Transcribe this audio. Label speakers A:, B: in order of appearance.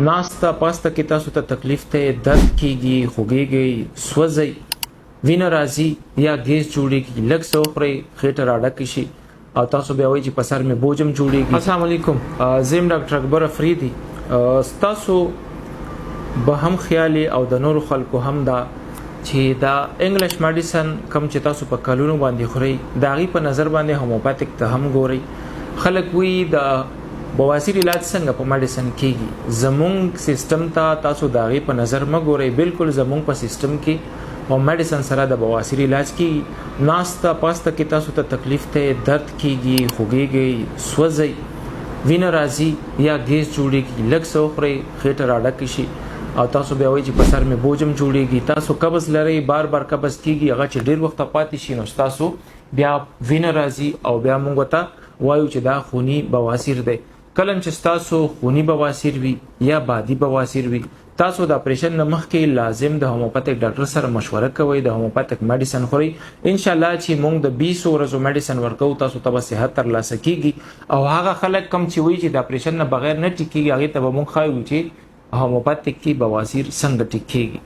A: ناستا پاستا کې تاسو ته تکلیف ته درد کیږي خوږیږي سوځي وینه راځي یا ګیس جوړیږي لږ څه وخورئ خېټه راډکه شي او تاسو بیا وایي چې په سر مې بوج هم جوړیږي. السلام علیکم، زه ډاکټر اکبر افریدي. ستاسو به هم خیالي او د نورو خلکو هم دا چې دا انګلیش میډیسن کم چې تاسو په کلونو باندې خورئ د هغې په نظر باندې هومیوپاتیک ته هم ګورئ. خلک وایي د بواسیر علاج څنګه په میډیسن کیږي. زمونږ سیستم ته تاسو د هغې په نظر مه ګورئ، بالکل زمونږ په سیستم کې او میډیسن سره د بواسیر علاج کیږي. ناستا پاستا کې تاسو ته تکلیف ته درد کیږي خوږیږي سوځي وینه راځي یا ګیس جوړیږي لږ څه وخورئ خېټه راډکه شي او تاسو بیا وایي چې په سر مې بوج هم جوړیږي. تاسو قبض لرئ، بار بار قبض کیږي، هغه چې ډیر وخت پاتې شي نو تاسو بیا وینه راځي او بیا موږ ته وایو چې دا خوني بواسیر دی. کله چې تاسو خوني بواسیر وي یا بادي بواسیر وي تاسو د اپریشن نه مخکې لازم د هومیوپاتیک ډاکټر سره مشوره کوئ، د هومیوپاتیک میډیسن خورئ. ان شاء الله چې موږ د 20 ورځو میډیسن ورکو تاسو ته به صحت ترلاسه کیږي. او هغه خلک کم چې وایي چې د اپریشن نه بغیر نه ټیکیږي هغې ته به موږ ښایو چې هومیوپاتیک کې بواسیر څنګه ټیک کیږي.